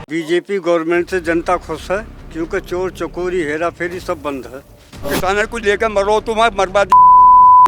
BJP government से जनता खुश है क्योंकि चोर चकोरी हेरा फेरी सब बंद है। किसानों को लेकर मरो तुम बर्बाद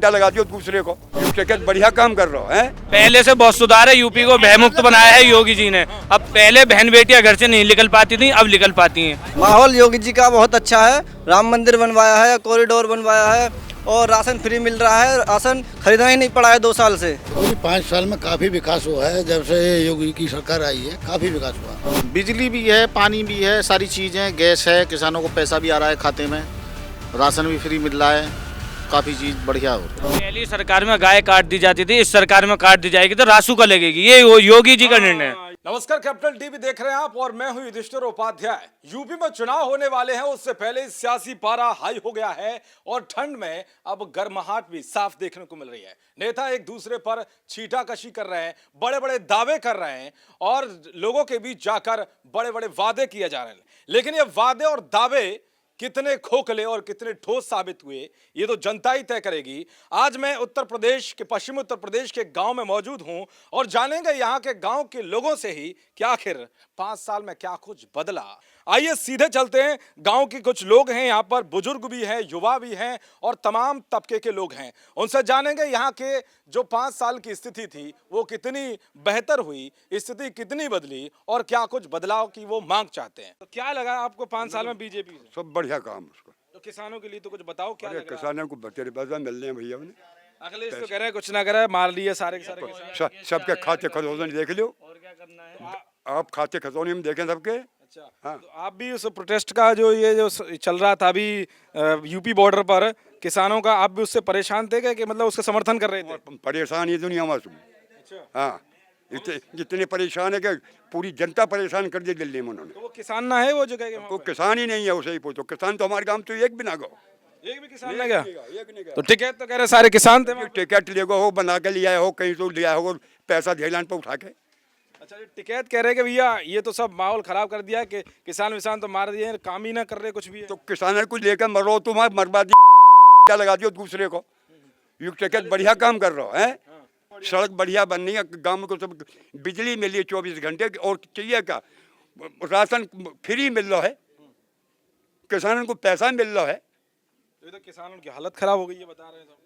लगा दियो दूसरे को। टिकट बढ़िया काम कर रहा है। पहले से बहुत सुधार है। यूपी को भयमुक्त बनाया है योगी जी ने। अब पहले बहन बेटियां घर से नहीं निकल पाती थी, अब निकल पाती हैं। माहौल योगी जी का बहुत अच्छा है। राम मंदिर बनवाया है, कॉरिडोर बनवाया है और राशन फ्री मिल रहा है। राशन खरीदना ही नहीं पड़ा है 2 साल से। 5 साल में काफी विकास हुआ है। जब से योगी की सरकार आई है काफी विकास हुआ। बिजली भी है, पानी भी है, सारी चीजें, गैस है, किसानों को पैसा भी आ रहा है खाते में, राशन भी फ्री मिल रहा है, काफी चीज बढ़िया हो रही है। पहली सरकार में गाय काट दी जाती थी, इस सरकार में काट दी जाएगी तो रासू का लगेगी। ये योगी जी का निर्णय है। नमस्कार, कैपिटल टीवी देख रहे हैं आप और मैं हूं युधिष्ठिर उपाध्याय। यूपी में चुनाव होने वाले हैं, उससे पहले सियासी पारा हाई हो गया है और ठंड में अब गर्माहट भी साफ देखने को मिल रही है। नेता एक दूसरे पर छींटाकशी कर रहे हैं, बड़े बड़े दावे कर रहे हैं और लोगों के बीच जाकर बड़े बड़े वादे किए जा रहे हैं। लेकिन ये वादे और दावे कितने खोखले और कितने ठोस साबित हुए, ये तो जनता ही तय करेगी। आज मैं उत्तर प्रदेश के, पश्चिमी उत्तर प्रदेश के गांव में मौजूद हूं और जानेंगे यहां के गांव के लोगों से ही कि आखिर 5 साल में क्या कुछ बदला। आइए सीधे चलते हैं। गांव के कुछ लोग हैं यहाँ पर, बुजुर्ग भी हैं, युवा भी हैं और तमाम तबके के लोग हैं। उनसे जानेंगे यहाँ के जो 5 साल की स्थिति थी वो कितनी बेहतर हुई, स्थिति कितनी बदली और क्या कुछ बदलाव की वो मांग चाहते हैं। तो क्या लगा आपको 5 साल में बीजेपी से? सब बढ़िया काम उसको। तो किसानों के लिए तो कुछ बताओ, क्या लग रहा है? किसानों को बतेरे पैसा मिल रहे हैं भैया उन्हें। अखिलेश तो कह रहे हैं कुछ ना करे, मार लिए सारे के सारे किसान। सबके खाते खजौने देख लो। और क्या करना है? आप खाते खजौने में देखें सबके। अच्छा, हाँ। तो आप भी उस प्रोटेस्ट का जो चल रहा था अभी यूपी बॉर्डर पर किसानों का, आप भी उससे परेशान थे कि मतलब उसका समर्थन कर रहे थे? परेशान ये दुनिया में। अच्छा, हाँ, जितने परेशान है कि पूरी जनता परेशान कर दी दिल्ली में उन्होंने। तो वो किसान ना है वो जो कहेगा? वो किसान ही नहीं है, उसे ही पूछो। किसान तो हमारे गांव तो एक भी ना गो। एक भी किसान ना गया? तो टिकट तो कह रहे सारे किसान थे। टिकट ले गो हो, बना के लिया हो, कहीं तो लिया हो, पैसा झेलान पर उठा के। अच्छा, ये टिकट कह रहे कि भैया ये तो सब माहौल खराब कर दिया कि किसान विसान तो मार दिए, काम ही ना कर रहे कुछ भी है। तो किसानों को लेकर मरो तुम बर्बादी लगा दियो दूसरे को। ये टिकट बढ़िया काम कर रहा है। सड़क बढ़िया बननी है, गांव को सब बिजली मिली है 24 घंटे और चाहिए क्या, राशन फ्री मिल रहा है, किसानों को पैसा मिल रहा है। तो ये तो किसानों की हालत खराब हो गई है, बता रहे हैं सब।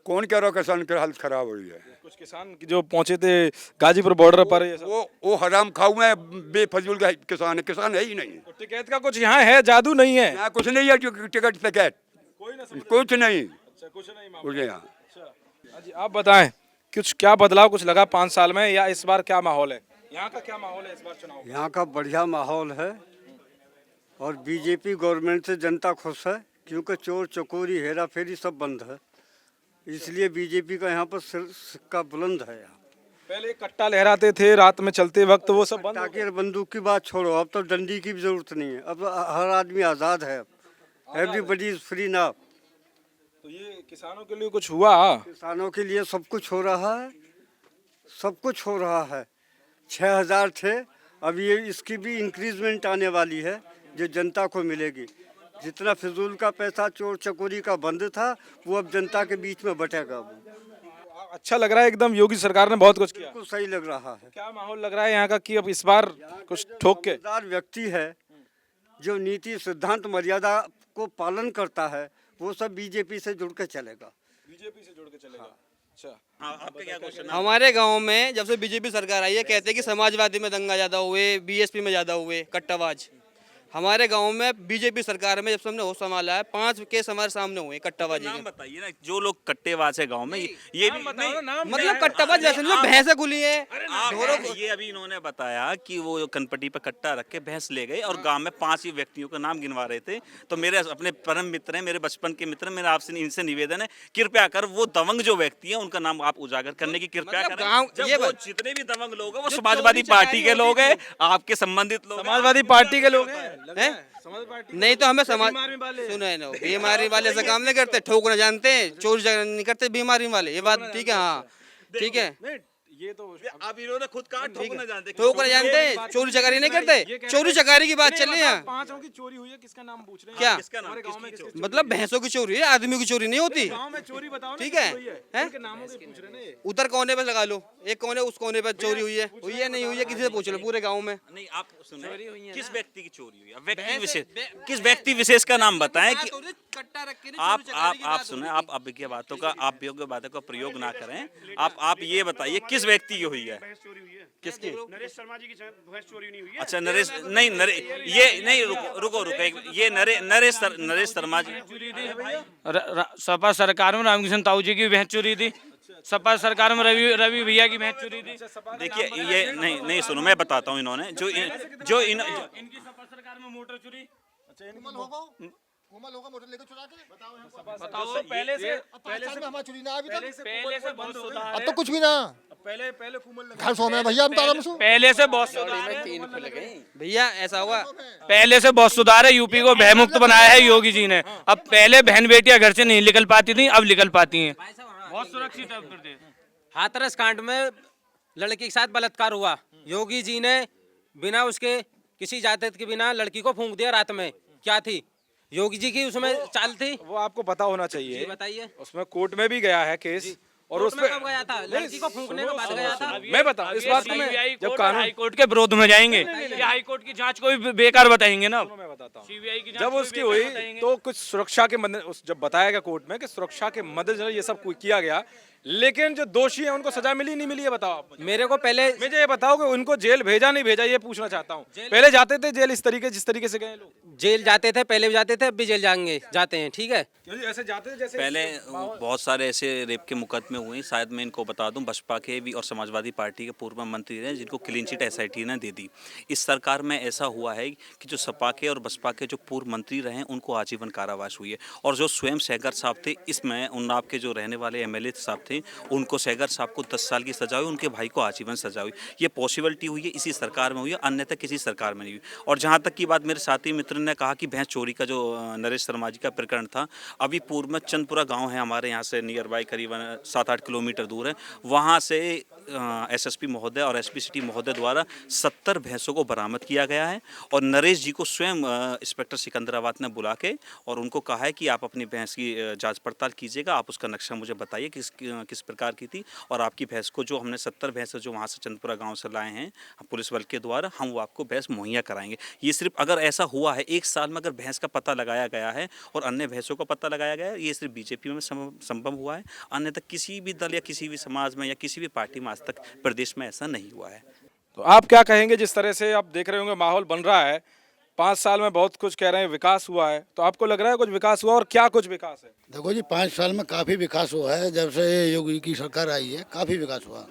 कौन कह रहा किसान की हालत खराब हो रही है? कुछ किसान जो पहुंचे थे गाजीपुर बॉर्डर पर, ये सब। वो हराम खाऊ में बेफजूल का किसान है ही नहीं। तो टिकट का कुछ यहाँ है, जादू नहीं है? यहाँ कुछ नहीं है, जो टिकट कोई ना समझ। कुछ नहीं। अच्छा, कुछ नहीं कुछ मामला। यहाँ अच्छा जी, आप बताएं कुछ क्या बदलाव कुछ लगा 5 साल में, या इस बार क्या माहौल है यहाँ का? क्या माहौल है इस बार चुनाव का? यहाँ का बढ़िया माहौल है और बीजेपी गवर्नमेंट से जनता खुश है क्योंकि चोर चकोरी हेरा फेरी सब बंद है। इसलिए बीजेपी का यहाँ पर सिक्का बुलंद है। यहाँ पहले कट्टा लहराते थे रात में चलते वक्त, वो सब बंद हो ताकि बंदूक की बात छोड़ो, अब तो डंडी की भी जरूरत नहीं है। अब हर आदमी आज़ाद है। Everybody is free now. तो ये किसानों के लिए कुछ हुआ? किसानों के लिए सब कुछ हो रहा है, सब कुछ हो रहा है। 6000 थे, अब ये इसकी भी इंक्रीजमेंट आने वाली है जो जनता को मिलेगी। जितना फिजूल का पैसा चोर चकोरी का बंद था वो अब जनता के बीच में बटेगा। वो अच्छा लग रहा है एकदम, योगी सरकार ने बहुत कुछ किया। बिल्कुल सही लग रहा है। क्या माहौल लग रहा है यहाँ का कि अब इस बार कुछ ठोक के? समझदार व्यक्ति है जो नीति सिद्धांत मर्यादा को पालन करता है, वो सब बीजेपी से जुड़ के चलेगा। बीजेपी से जुड़ के चलेगा। अच्छा, हमारे गांव में जब से बीजेपी सरकार आई है कहते हैं कि समाजवादी में दंगा ज्यादा हुए, बीएसपी में ज्यादा हुए कट्टाबाज। हमारे गांव में बीजेपी सरकार में जब से हमने होश संभाला है 5 केस हमारे सामने हुए कट्टाबाजी के। नाम बताइए ना, जो लोग कट्टेबाज है गांव में, ये भी मतलब कट्टाबाज जैसे लोग भैंसे खुली है। ये अभी इन्होंने बताया कि वो कनपट्टी पे कट्टा रख के भैंस ले गए और गांव में 5 ही व्यक्तियों का नाम गिनवा रहे थे। तो मेरे अपने परम मित्र हैं, मेरे बचपन के मित्र, मेरा आपसे इनसे निवेदन है, कृपया कर वो दबंग जो व्यक्ति है उनका नाम आप उजागर करने की कृपया करें। ये वो जितने भी दबंग लोग हैं वो समाजवादी पार्टी के लोग हैं, आपके संबंधित लोग। समाजवादी पार्टी के लोग हैं? नहीं तो हमें समाज सुने ना, बीमारी वाले से काम नहीं करते, ठोकना जानते हैं, चोरी नहीं करते बीमारी वाले। ये बात ठीक है। हाँ ठीक है। ये तो अब इन्होंने खुद कहा ठोकना जानते ठोकना जानते हैं, चोरी चकारी नहीं करते। चोरी चकारी की बात चल रही है। 5 की चोरी हुई है, किसका नाम पूछ रहे हैं? क्या? किसका नाम? हमारे गांव में किसकी मतलब भैंसों की चोरी है, आदमियों की चोरी नहीं होती। गांव में चोरी बताओ ना, ठीक किसकी है? हुई है? हैं? उनके नामों के पूछ रहे हैं ना ये। उधर कोने पे लगा लो, एक कोने उस कोने पे चोरी हुई है नहीं हुई है, किसी से पूछ लो पूरे गांव में। नहीं, आप सुनिए, किस व्यक्ति की चोरी हुई है? व्यक्ति विशेष, किस व्यक्ति विशेष का नाम बताएं कि कट्टा रख के आप सुने, आप अब की बातों का, आप योग्य बातों का प्रयोग ना करें। आप ये बताइए किस व्यक्ति की हुई है? किसकी? नरेश शर्मा जी की भैंस चोरी नहीं हुई है। अच्छा, नरेश नहीं, ये नहीं, रुको ये नरेश शर्मा जी। सपा सरकार में रामकिशन ताऊ जी की भैंस चोरी थी, सपा सरकार में रवि भैया की भैंस चोरी थी। देखिए, ये नहीं सुनो, मैं बताता हूँ। इन्होंने जो इनकी सपा सरकार में मोटर चोरी। मोटर लेकर चुरा के बताओ, पहले से हमारा चुरी ना अभी तक। पहले से बहुत सुधार अब तो कुछ भी ना। पहले घर सो में भैया हम तारा में सो। पहले से बहुत सुधार है। भैया ऐसा हुआ, पहले से बहुत सुधार है। यूपी को भय मुक्त बनाया है योगी जी ने। अब पहले बहन बेटियां घर से नहीं निकल पाती थी, अब निकल पाती हैं। बहुत सुरक्षित है अब प्रदेश। हाथरस कांड में लड़की के साथ बलात्कार हुआ, योगी जी ने बिना उसके किसी जायदाद के बिना लड़की को फूंक दिया रात में। क्या थी योगी जी की उसमें चाल थी? वो आपको पता होना चाहिए। बताइए। उसमें कोर्ट में भी गया है केस, और कोर्ट उस में कब गया था? लड़की को फूंकने के बाद गया था। मैं बताऊं इस बात को, मैं जब कानून हाई कोर्ट के विरोध में जाएंगे, ये हाई कोर्ट की जांच को भी बेकार बताएंगे ना। मैं बताता हूँ, सीबीआई की जांच जब को भी उसकी बेकार हुई बताएंगे। तो कुछ सुरक्षा के जब बताया गया कोर्ट में कि सुरक्षा के मद्देनजर ये सब किया गया, लेकिन जो दोषी है उनको सजा मिली नहीं मिली, ये बताओ आप मुझे। मेरे को पहले मुझे ये बताओ कि उनको जेल भेजा नहीं भेजा, ये पूछना चाहता हूँ। पहले जाते थे जेल जिस तरीके से गए लोग? जेल जाते थे, पहले भी जाते थे, अब भी जेल जाते हैं। ठीक है, क्योंकि ऐसे जाते थे जैसे पहले बहुत सारे ऐसे रेप के मुकदमे हुए। शायद मैं इनको बता दूं, बसपा के भी और समाजवादी पार्टी के पूर्व मंत्री रहे जिनको क्लीन चिट एसआईटी ने दे दी। इस सरकार में ऐसा हुआ है कि जो सपा के और बसपा के जो पूर्व मंत्री रहे उनको आजीवन कारावास हुई है, और जो स्वयं सहगर साहब थे, इसमें उन्नाव के जो रहने वाले एमएलए साहब थे उनको, सहगर साहब को 10 साल की सजा हुई, उनके भाई को आजीवन सजा हुई। ये पॉसिबिलिटी हुई है इसी सरकार में हुई है, अन्यथा किसी सरकार में नहीं हुई। और जहाँ तक की बात मेरे साथी मित्र ने कहा कि भैंस चोरी का जो नरेश शर्मा जी का प्रकरण था, अभी पूर्व में चंदपुरा गांव है हमारे यहाँ से नियर बाय, करीबन 7-8 किलोमीटर दूर है। वहाँ से एसएसपी महोदय और एसपी सिटी महोदय द्वारा 70 भैंसों को बरामद किया गया है, और नरेश जी को स्वयं इंस्पेक्टर सिकंदराबाद ने बुला के और उनको कहा है कि आप अपनी भैंस की जांच पड़ताल कीजिएगा, आप उसका नक्शा मुझे बताइए किस प्रकार की थी, और आपकी भैंस को, जो हमने 70 भैंस जो वहाँ से चंदपुरा गाँव से लाए हैं पुलिस बल के द्वारा, हम वो आपको भैंस मुहैया कराएंगे। ये सिर्फ अगर ऐसा हुआ है 1 साल में, अगर भैंस का पता लगाया गया है और अन्य भैंसों का पता लगाया गया है, ये सिर्फ बीजेपी में संभव हुआ है, अन्यथा किसी भी दल या किसी भी समाज में या किसी भी पार्टी में आज तक प्रदेश में ऐसा नहीं हुआ है। तो आप क्या कहेंगे, जिस तरह से आप देख रहे होंगे माहौल बन रहा है, 5 साल में बहुत कुछ कह रहे हैं विकास हुआ है, तो आपको लग रहा है कुछ विकास हुआ, और क्या कुछ विकास है? देखो जी, 5 साल में काफ़ी विकास हुआ है। जब से योगी की सरकार आई है काफ़ी विकास हुआ।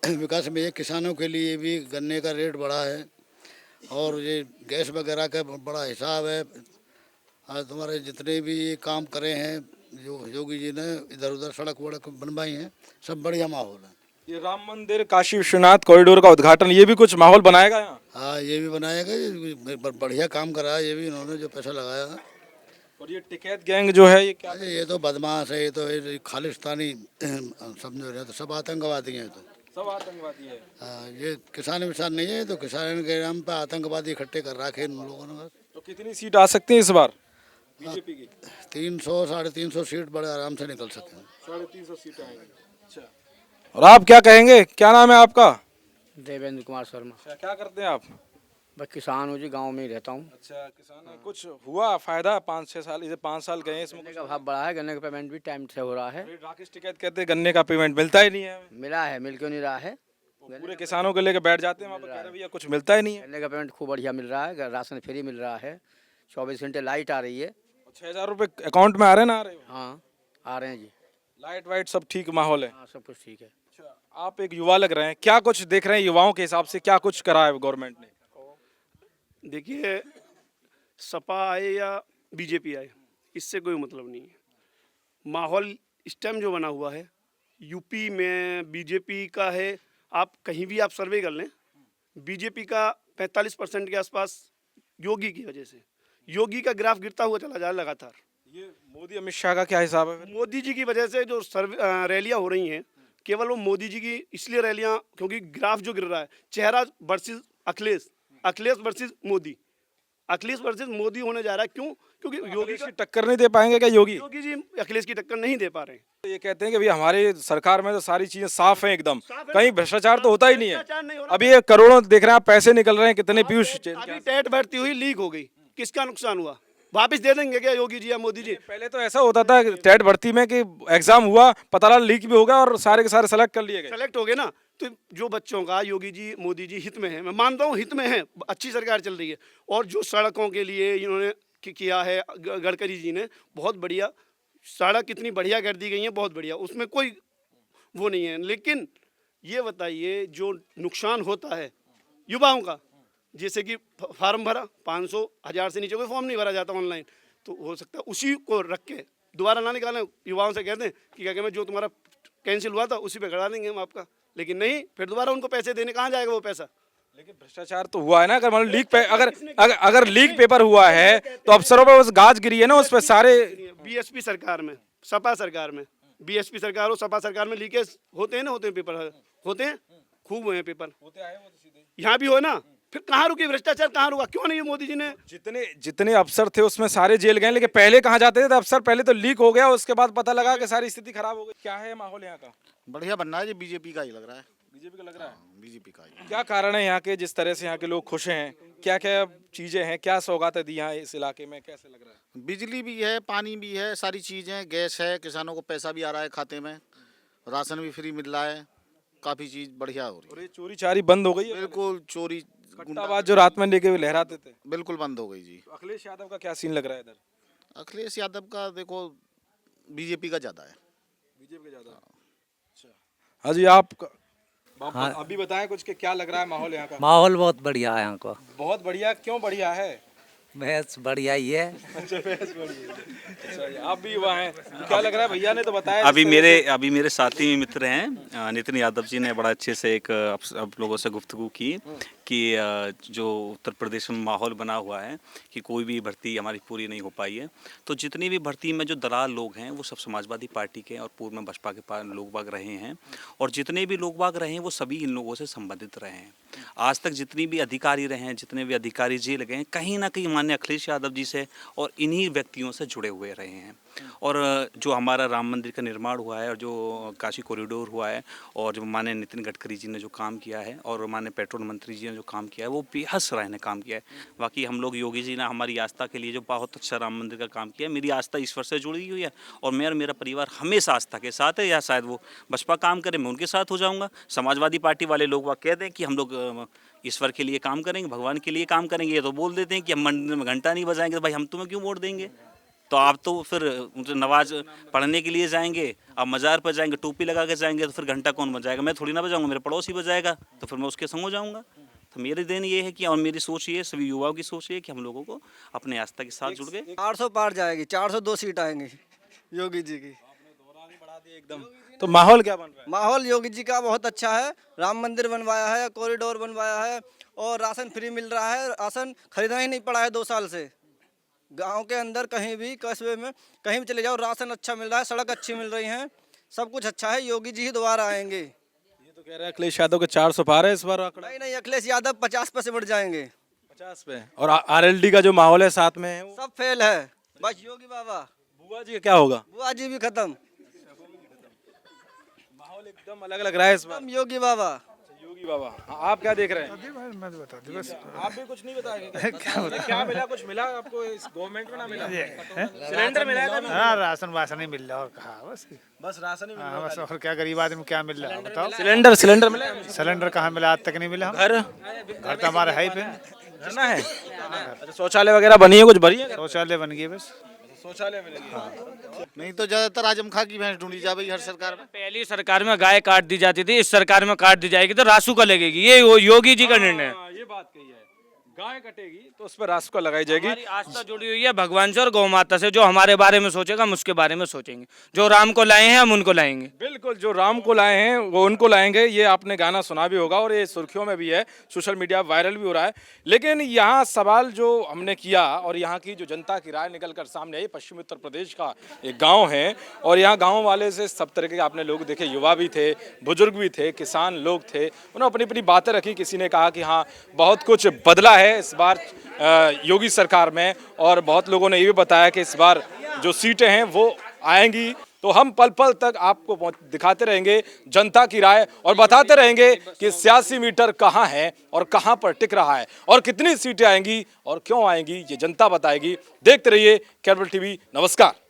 विकास में ये किसानों के लिए भी गन्ने का रेट बढ़ा है, और ये गैस वगैरह का बड़ा हिसाब है। आज तुम्हारे जितने भी काम करे हैं जो योगी जी ने, इधर उधर सड़क वड़क बनवाई हैं, सब बढ़िया माहौल है। ये राम मंदिर, काशी विश्वनाथ कॉरिडोर का उद्घाटन, ये भी कुछ माहौल बनाएगा यहाँ? हाँ, ये भी बनाएगा, ये बढ़िया काम करा है ये भी इन्होंने, जो पैसा लगाया है। और ये टिकैत गैंग जो है ये क्या? अरे ये तो बदमाश है, ये तो ये खालिस्तानी समझो रहे, तो सब आतंकवादी हैं। तो सब आतंकवादी है। हाँ, ये किसान विसान नहीं है, तो किसान के नाम पे आतंकवादी इकट्ठे कर रखे इन लोगों ने। तो कितनी सीट आ सकती है इस बार बीजेपी की? 300-350 सीट बड़े आराम से निकल सकते हैं। 350 सीटें आएंगी। अच्छा, और आप क्या कहेंगे, क्या नाम है आपका? देवेंद्र कुमार शर्मा। अच्छा, क्या करते हैं आप? मैं किसान हूँ जी, गांव में ही रहता हूँ। अच्छा, किसान है। कुछ हुआ फायदा 5-6 साल, इसे 5 साल गए इसमें? गन्ने का भाव बढ़ा है, गन्ने का पेमेंट भी टाइम से हो रहा है। राकेश टिकैत कहते हैं गन्ने का पेमेंट मिलता ही नहीं है। मिला है, मिल क्यों नहीं रहा है? पूरे किसानों को लेकर बैठ जाते हैं वहाँ पर, कह रहे भैया कुछ मिलता ही नहीं है। गन्ने का पेमेंट खूब बढ़िया मिल रहा है, राशन फ्री मिल रहा है, 24 घंटे लाइट आ रही है। 6000 रुपये अकाउंट में आ रहे हैं ना? आ रहे हो? हाँ, आ रहे हैं जी। लाइट वाइट सब ठीक माहौल है? हाँ, सब कुछ ठीक है। अच्छा, आप एक युवा लग रहे हैं, क्या कुछ देख रहे हैं युवाओं के हिसाब से, क्या कुछ करा है गवर्नमेंट ने? देखिए, सपा आए या बीजेपी आए, इससे कोई मतलब नहीं है। माहौल इस टाइम जो बना हुआ है यूपी में बीजेपी का है। आप कहीं भी आप सर्वे कर लें, बीजेपी का 45% के आसपास योगी की वजह से, योगी का ग्राफ गिरता हुआ चला जा रहा लगातार। ये मोदी अमित शाह का क्या हिसाब है? मोदी जी की वजह से जो रैलियां हो रही हैं, केवल वो मोदी जी की इसलिए रैलियां, क्योंकि ग्राफ जो गिर रहा है, चेहरा versus Akhilesh, Akhilesh versus Modi, Akhilesh versus Modi होने जा रहा है। क्यों? क्योंकि योगी की टक्कर नहीं दे पाएंगे क्या योगी? योगी जी अखिलेश की टक्कर नहीं दे पा रहे हैं। ये कहते हैं कि भाई हमारी सरकार में तो सारी चीजें साफ हैं एकदम, कहीं भ्रष्टाचार तो होता ही नहीं है। अभी ये करोड़ों देख रहे हैं आप, पैसे निकल रहे हैं कितने पीयूष अभी टेट भर्ती हुई, लीक हो गई, किसका नुकसान हुआ? वापस दे देंगे क्या योगी जी या मोदी जी? पहले तो ऐसा होता था टेट भर्ती में कि एग्जाम हुआ, पता लगा लीक भी होगा और सारे के सारे सेलेक्ट कर लिए गए। सेलेक्ट हो गए ना, तो जो बच्चों का योगी जी मोदी जी हित में है, मैं मानता हूँ हित में है, अच्छी सरकार चल रही है। और जो सड़कों के लिए इन्होंने किया है, गडकरी जी ने बहुत बढ़िया सड़क कितनी बढ़िया कर दी गई है, बहुत बढ़िया, उसमें कोई वो नहीं है। लेकिन ये बताइए जो नुकसान होता है युवाओं का, जैसे कि फार्म भरा 500 1000 से नीचे कोई फॉर्म नहीं भरा जाता ऑनलाइन, तो हो सकता है उसी को रख के दोबारा ना निकालें, युवाओं से कहते हैं कि क्या जो तुम्हारा कैंसिल हुआ था उसी पे करा देंगे हम आपका, लेकिन नहीं, फिर दोबारा उनको पैसे देने कहाँ जाएगा वो पैसा? लेकिन भ्रष्टाचार तो हुआ है ना, अगर मान लो लीक पे अगर लीक पेपर हुआ है तो अफसरों पे उस गाज गिरी है ना, उस पे सारे। बीएसपी सरकार में, सपा सरकार में, बीएसपी सरकार और सपा सरकार में लीकेज होते हैं ना, होते हैं पेपर, होते हैं, खूब हुए हैं पेपर, यहाँ भी हो ना, फिर कहाँ रुकी भ्रष्टाचार, कहाँ रुका? क्यों नहीं मोदी जी ने? जितने अफसर थे उसमें सारे जेल गए, लेकिन पहले कहाँ जाते थे अफसर? पहले तो लीक हो गया, उसके बाद पता लगा कि सारी स्थिति खराब हो गई। क्या है माहौल यहाँ का? बढ़िया बनना है, ये बीजेपी का ही लग रहा है। बीजेपी का लग रहा है? बीजेपी का ही। क्या कारण है यहाँ के, जिस तरह से यहाँ के लोग खुश हैं? क्या क्या चीजें हैं, क्या सौगातें दी यहाँ इस इलाके में, कैसे लग रहा है? बिजली भी है, पानी भी है, सारी चीज़ें, गैस है, किसानों को पैसा भी आ रहा है खाते में, राशन भी फ्री मिल रहा है, काफ़ी चीज़ बढ़िया हो रही है। और ये चोरी चारी बंद हो गई है? बिल्कुल, चोरी कट्टाबाज जो रात में लेके लहराते थे बिल्कुल बंद हो गई जी। अखिलेश यादव का क्या सीन लग रहा है इधर? अखिलेश यादव का देखो बीजेपी का ज़्यादा है। बीजेपी का ज्यादा? अच्छा, हाँ जी, आप अभी बताएं कुछ कि क्या लग रहा है माहौल यहाँ का? माहौल बहुत बढ़िया है यहाँ का। बहुत बढ़िया? क्यों बढ़िया है? भैंस बढ़िया ही है। अच्छा, अच्छा, आप भी युवा हैं, क्या लग रहा है? भैया ने तो बताया। अभी मेरे साथी मित्र हैं नितिन यादव जी ने बड़ा अच्छे से एक आप लोगों से गुफ्तगू की कि जो उत्तर प्रदेश में माहौल बना हुआ है कि कोई भी भर्ती हमारी पूरी नहीं हो पाई है, तो जितनी भी भर्ती में जो दलाल लोग हैं वो सब समाजवादी पार्टी के और पूर्व में बसपा के लोग बाग रहे हैं, और जितने भी लोग बाग रहे हैं वो सभी इन लोगों से संबंधित रहे हैं। आज तक जितनी भी अधिकारी रहे हैं, जितने भी अधिकारी जेल गए हैं, कहीं ना कहीं माननीय अखिलेश यादव जी से और इन्हीं व्यक्तियों से जुड़े हुए रहे हैं। और जो हमारा राम मंदिर का निर्माण हुआ है और जो काशी कॉरिडोर हुआ है और जो माननीय नितिन गडकरी जी ने जो काम किया है और माननीय पेट्रोल मंत्री जी ने जो काम किया है वो बेहद सराहनीय काम किया है। बाकी हम लोग योगी जी ने हमारी आस्था के लिए जो बहुत अच्छा राम मंदिर का काम किया है, मेरी आस्था ईश्वर से जुड़ी हुई है और मेरा परिवार हमेशा आस्था के साथ है, या शायद वो बसपा काम करे मैं उनके साथ हो जाऊँगा। समाजवादी पार्टी वाले लोग वह कहते हैं कि हम लोग ईश्वर के लिए काम करेंगे, भगवान के लिए काम करेंगे, ये तो बोल देते हैं कि हम मंदिर में घंटा नहीं बजाएंगे, तो भाई हम तुम्हें क्यों वोट देंगे? तो आप तो फिर नमाज पढ़ने के लिए जाएंगे, आप मज़ार पर जाएंगे, टोपी लगा के जाएंगे, तो फिर घंटा कौन बजाएगा? मैं थोड़ी ना बजाऊंगा, मेरे पड़ोसी बजाएगा, तो फिर मैं उसके संग हो जाऊंगा। तो मेरे दिन ये है कि, और मेरी सोच ये है, सभी युवाओं की सोच ये है कि हम लोगों को अपने आस्था के साथ जुड़ गए। 400 पार जाएगी, 402 सीट आएंगी योगी जी की। एकदम। तो माहौल क्या बन रहा है? माहौल योगी जी का बहुत अच्छा है, राम मंदिर बनवाया है, कॉरिडोर बनवाया है और राशन फ्री मिल रहा है। राशन खरीदना ही नहीं पड़ा है 2 साल से। गांव के अंदर कहीं भी कस्बे में कहीं भी चले जाओ राशन अच्छा मिल रहा है, सड़क अच्छी मिल रही है, सब कुछ अच्छा है। योगी जी ही दोबारा आएंगे। ये तो कह रहे हैं अखिलेश यादव के 400 पार है इस बार आंकड़ा। नहीं, अखिलेश यादव 50 पे से बढ़ जाएंगे। 50 पे? और आरएलडी का जो माहौल है साथ में है वो सब फेल है, बस योगी बाबा। बुआ जी का क्या होगा? बुआ जी भी खत्म, माहौल एकदम अलग लग रहा है इस बार। योगी बाबा। योगी बाबा, आप क्या देख रहे हैं? मैं बता दूं बस। आप भी कुछ नहीं बताएंगे? क्या मिला? कुछ मिला आपको इस गवर्नमेंट में? ना मिला? सिलेंडर मिला है? हाँ, राशन वासन नहीं मिल रहा और कहा बस राशन ही मिल रहा है। बस और क्या गरीब आदमी क्या मिल रहा है बताओ? सिलेंडर मिला? सिलेंडर कहाँ मिला? आज तक नहीं मिला। घर तो हमारे है ही पे ना है। अच्छा, शौचालय वगैरह बनी है? कुछ बनी है? शौचालय बन गई बस। शौचालय मिलेगी? नहीं तो ज़्यादातर आजम खां की भैंस ढूंढी जा रही हर सरकार में। पहली सरकार में गाय काट दी जाती थी, इस सरकार में काट दी जाएगी तो रासू का लगेगी। ये योगी जी का निर्णय है। ये बात कही है, गाय कटेगी तो उस पर रास्ता लगाई जाएगी। हमारी आस्था जुड़ी हुई है भगवान से और गौ माता से। जो हमारे बारे में सोचेगा हम उसके बारे में सोचेंगे। जो राम को लाए हैं हम उनको लाएंगे। बिल्कुल, जो राम को लाए हैं वो उनको लाएंगे। ये आपने गाना सुना भी होगा और ये सुर्खियों में भी है, सोशल मीडिया वायरल भी हो रहा है। लेकिन यहाँ सवाल जो हमने किया और यहाँ की जो जनता की राय निकल कर सामने आई, पश्चिमी उत्तर प्रदेश का एक गाँव है और यहाँ गाँव वाले से सब तरह के आपने लोग देखे, युवा भी थे, बुजुर्ग भी थे, किसान लोग थे। उन्होंने अपनी अपनी बातें रखी। किसी ने कहा कि हाँ बहुत कुछ बदला है इस बार योगी सरकार में, और बहुत लोगों ने ये भी बताया कि इस बार जो सीटें हैं वो आएंगी। तो हम पल पल तक आपको दिखाते रहेंगे जनता की राय और बताते रहेंगे कि सियासी मीटर कहां है और कहां पर टिक रहा है और कितनी सीटें आएंगी और क्यों आएंगी, ये जनता बताएगी। देखते रहिए केबल टीवी। नमस्कार।